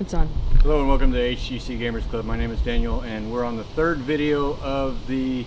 It's on. Hello and welcome to the HGC Gamers Club. My name is Daniel and we're on the third video of the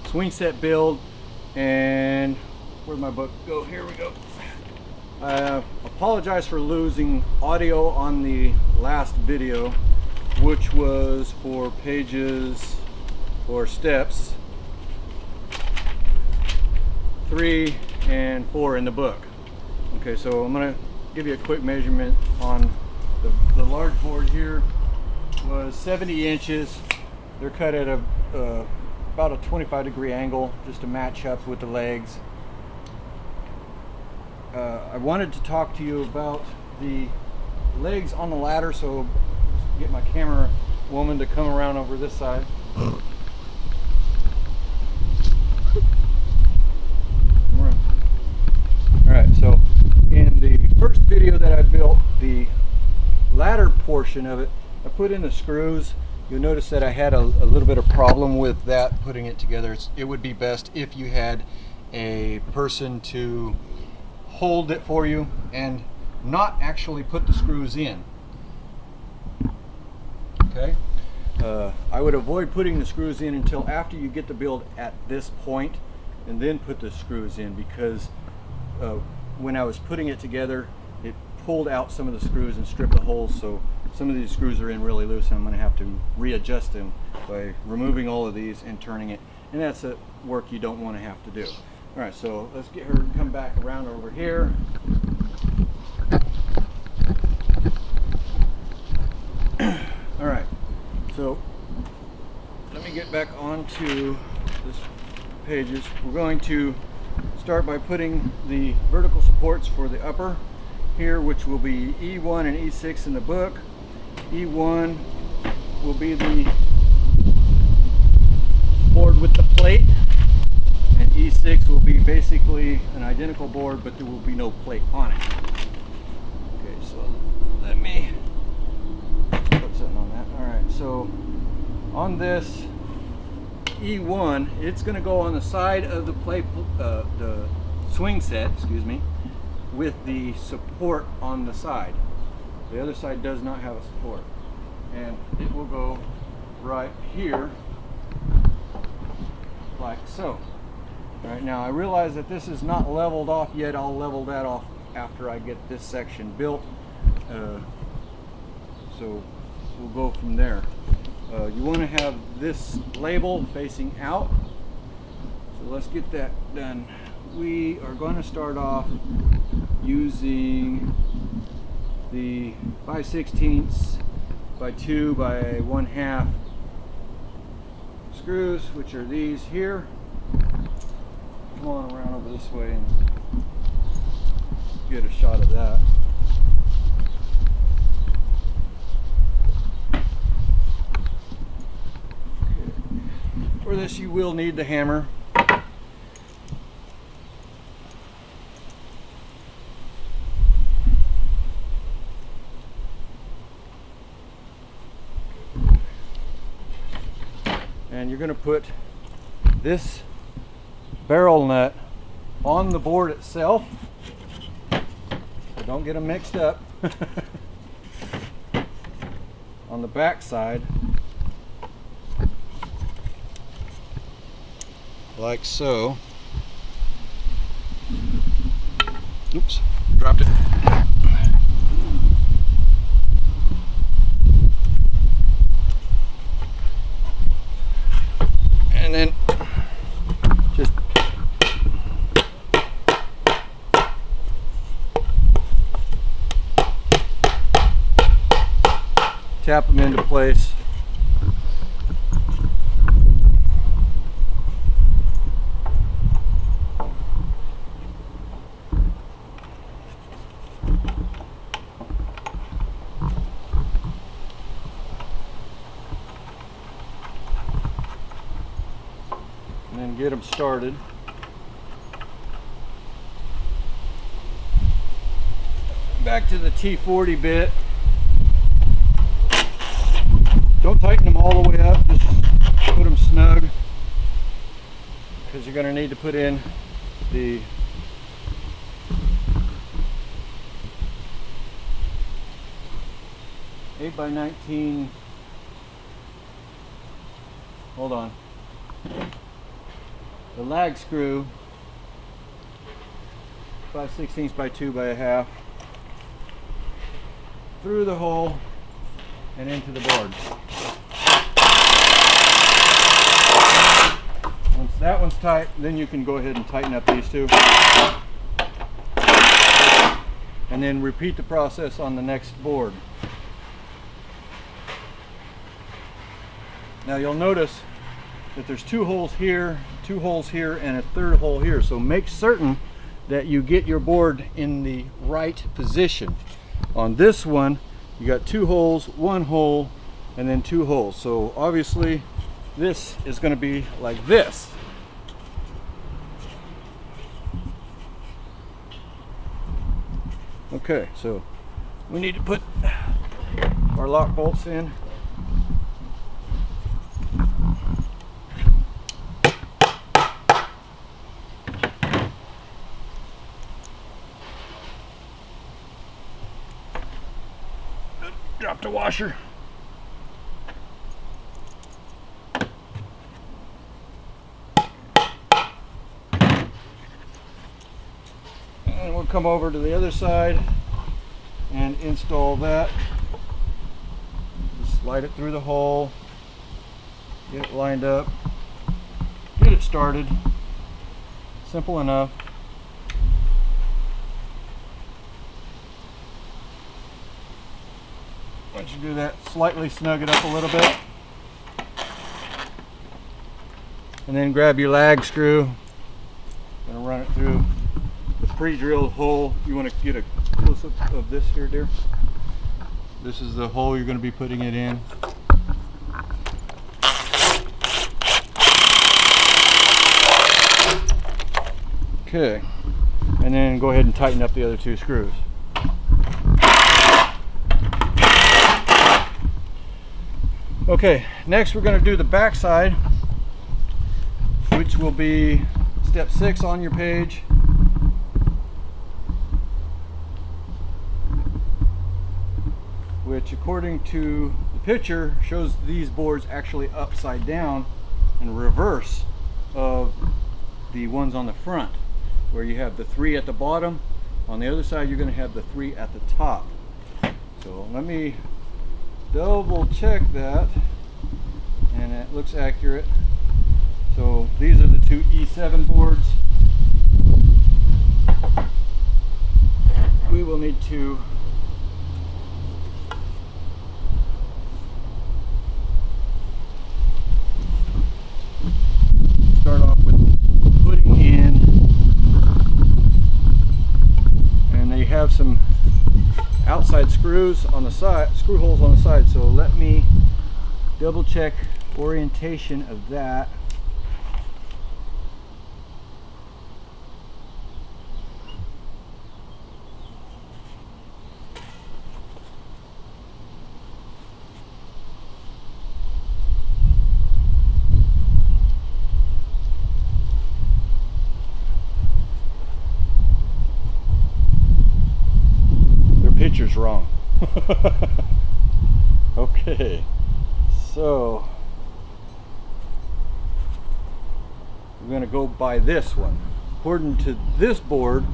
swing set build. And where'd my book go? Here we go. I apologize for losing audio on the last video, which was for pages or steps 3 and 4 in the book. Okay, so I'm going to give you a quick measurement on the large board. Here was 70 inches. They're cut at about a 25-degree angle just to match up with the legs. I wanted to talk to you about the legs on the ladder, so get my camera woman to come around over this side. Alright, so in the first video that I built, the ladder portion of it, I put in the screws. You'll notice that I had a little bit of problem with that, putting it together. It would be best if you had a person to hold it for you and not actually put the screws in. Okay, I would avoid putting the screws in until after you get the build at this point, and then put the screws in, because when I was putting it together, it pulled out some of the screws and stripped the holes, so some of these screws are in really loose and I'm going to have to readjust them by removing all of these and turning it, and that's a work you don't want to have to do. Alright, so let's get her to come back around over here. Alright, so let me get back onto this pages. We're going to start by putting the vertical supports for the upper here, which will be E1 and E6 in the book. E1 will be the board with the plate, and E6 will be basically an identical board, but there will be no plate on it. Okay, so let me put something on that. Alright, so on this E1, it's going to go on the side of the plate, the swing set, excuse me, with the support on the side. The other side does not have a support, and it will go right here like so. All right, now I realize that this is not leveled off yet. I'll level that off after I get this section built, so we'll go from there. You want to have this label facing out, so let's get that done. We are going to start off using the 5/16 by 2 by 1/2 screws, which are these here. Come on around over this way and get a shot of that. Okay. For this you will need the hammer. And you're going to put this barrel nut on the board itself, so don't get them mixed up. On the back side, like so. Oops, dropped it. And then just tap them into place. And get them started. Back to the T40 bit. Don't tighten them all the way up, just put them snug, because you're going to need to put in the 8x19. Hold on. The lag screw, 5/16 by 2 by a half, through the hole and into the board. Once that one's tight, then you can go ahead and tighten up these two. And then repeat the process on the next board. Now you'll notice that there's 2 holes here, 2 holes here, and a 3rd hole here. So make certain that you get your board in the right position. On this one, you got 2 holes, 1 hole, and then 2 holes. So obviously this is going to be like this. Okay, so we need to put our lock bolts in. Drop the washer. And we'll come over to the other side and install that. Just slide it through the hole, get it lined up, get it started. Simple enough. Once you do that, slightly snug it up a little bit. And then grab your lag screw. Gonna run it through the pre-drilled hole. You want to get a close-up of this here, dear. This is the hole you're going to be putting it in. Okay, and then go ahead and tighten up the other 2 screws. Okay, next we're going to do the back side, which will be step 6 on your page. Which, according to the picture, shows these boards actually upside down in reverse of the ones on the front, where you have the 3 at the bottom. On the other side, you're going to have the 3 at the top. So let me double check that, and it looks accurate. So these are the 2 E7 boards. We will need to start off with putting in, and they have some outside screws on the side, screw holes on the side, so let me double check orientation of that. Picture's wrong. Okay, so we're going to go by this one. According to this board,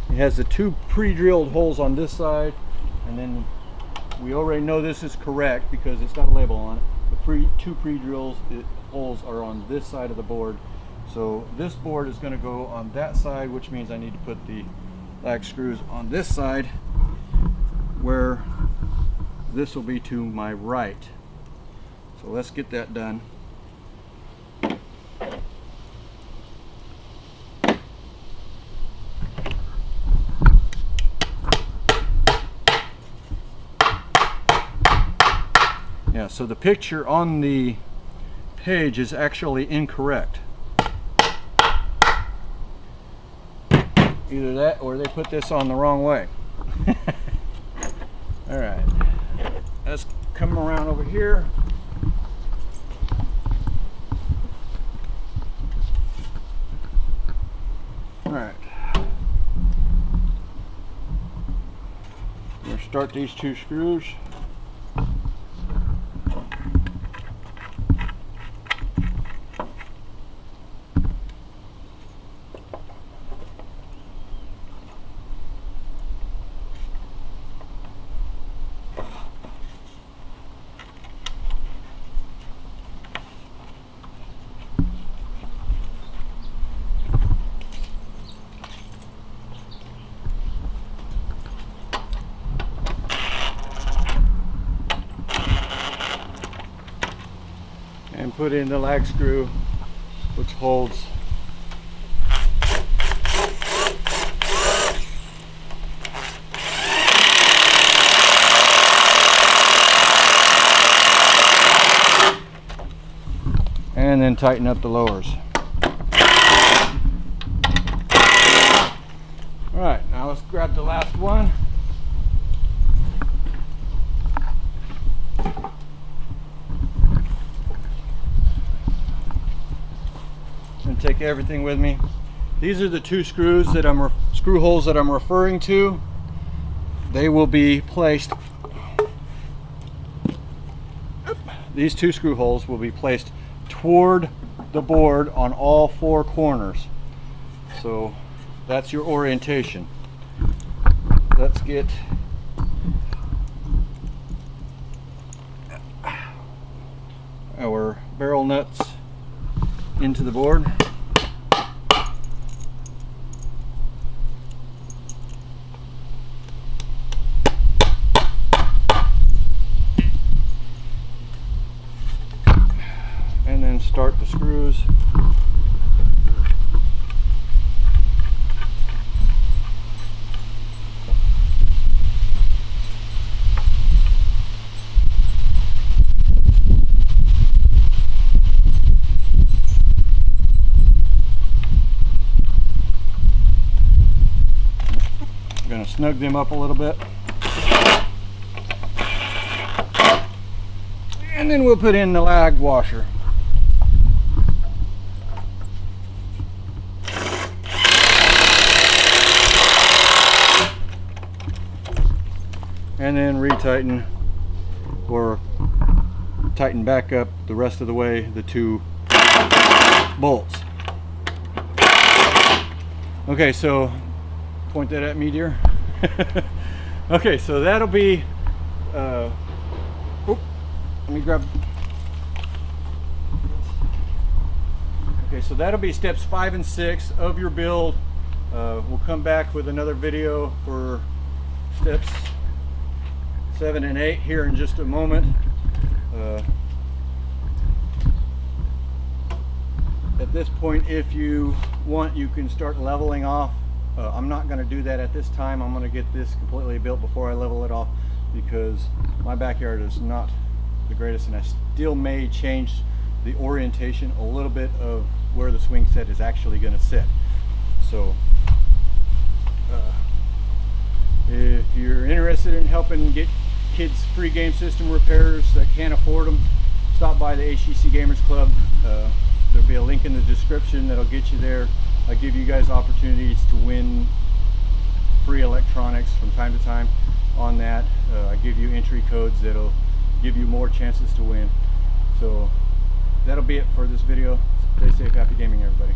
it has the 2 pre-drilled holes on this side, and then we already know this is correct because it's got a label on it. The 2 pre-drilled holes are on this side of the board. So this board is going to go on that side, which means I need to put the lag screws on this side, where this will be to my right. So let's get that done. Yeah, so the picture on the page is actually incorrect. Either that or they put this on the wrong way. All right, let's come around over here. All right, we're going to start these 2 screws. put in the lag screw, which holds and then tighten up the lowers. Alright, now let's grab the last one. And take everything with me. These are the two screws that screw holes that I'm referring to. They will be placed. These two screw holes will be placed toward the board on all four corners. So that's your orientation. Let's get our barrel nuts into the board. And then start the screws. I'm going to snug them up a little bit. And then we'll put in the lag washer. And then retighten or tighten back up the rest of the way the two bolts. Okay, so point that at me, dear. Okay, so that'll be let me grab. Okay, so that'll be steps 5 and 6 of your build. We'll come back with another video for steps 7 and 8 here in just a moment. At this point, if you want, you can start leveling off. I'm not going to do that at this time. I'm going to get this completely built before I level it off, because my backyard is not the greatest, and I still may change the orientation a little bit of where the swing set is actually going to sit. So if you're interested in helping get kids free game system repairs that can't afford them, stop by the HTC Gamers Club. There'll be a link in the description that'll get you there. I give you guys opportunities to win free electronics from time to time on that. I give you entry codes that'll give you more chances to win. So that'll be it for this video. Stay safe, happy gaming, everybody.